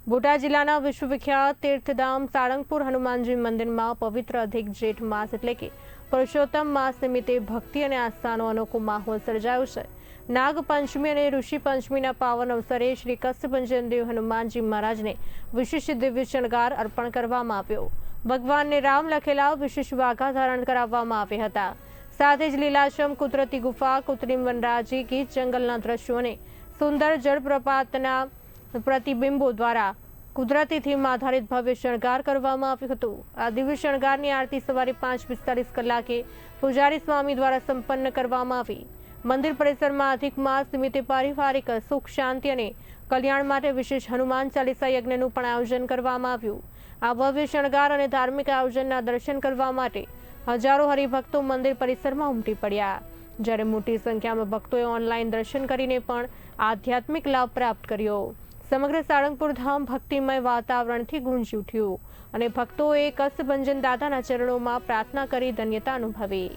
બોટાદ જિલ્લાના વિશ્વવિખ્યાત તીર્થધામ સાળંગપુર હનુમાનજી મંદિરમાં પવિત્ર અધિક જેઠ માસ એટલે કે પુરુષોત્તમ માસ નિમિત્તે ભક્તિ અને આસ્થાનો અનોખો માહોલ સર્જાયો છે। નાગપંચમી અને ઋષિ પંચમીના પાવન અવસરે શ્રી કષ્ટભંજન દેવ હનુમાનજી મહારાજને વિશેષ દિવ્ય શણગાર અર્પણ કરવામાં આવ્યો। ભગવાનને રામ લખેલા વિશેષ વાઘા ધારણ કરાવવામાં આવ્યા હતા। સાથે જ લીલાછમ કુદરતી ગુફા, કૃત્રિમ વનરાજી, ગીચ જંગલના દ્રશ્યો અને સુંદર જળપ્રપાતના પ્રતિબિંબો દ્વારા કુદરતી થીમ આધારિત ભવ્ય શણગાર કરવામાં આવ્યું હતું। આ દિવ્ય શણગારની આરતી સવારે 5:45 કલાકે પૂજારી સ્વામી દ્વારા સંપન્ન કરવામાં આવી। મંદિર પરિસરમાં અધિક માસ નિમિત્તે પારિવારિક સુખ, શાંતિ અને કલ્યાણ માટે વિશેષ હનુમાન ચાલીસા યજ્ઞનું પણ આયોજન કરવામાં આવ્યું। આ ભવ્ય શણગાર અને ધાર્મિક આયોજનના દર્શન કરવા માટે હજારો હરિભક્તો મંદિર પરિસરમાં ઉમટી પડ્યા, જ્યારે મોટી સંખ્યામાં ભક્તોએ ઓનલાઈન દર્શન કરીને પણ આધ્યાત્મિક લાભ પ્રાપ્ત કર્યો। સમગ્ર સાળંગપુર ધામ ભક્તિમય વાતાવરણથી ગુંજી ઉઠ્યું અને ભક્તોએ કષ્ટભંજન દાદાના ચરણોમાં પ્રાર્થના કરી ધન્યતા અનુભવી।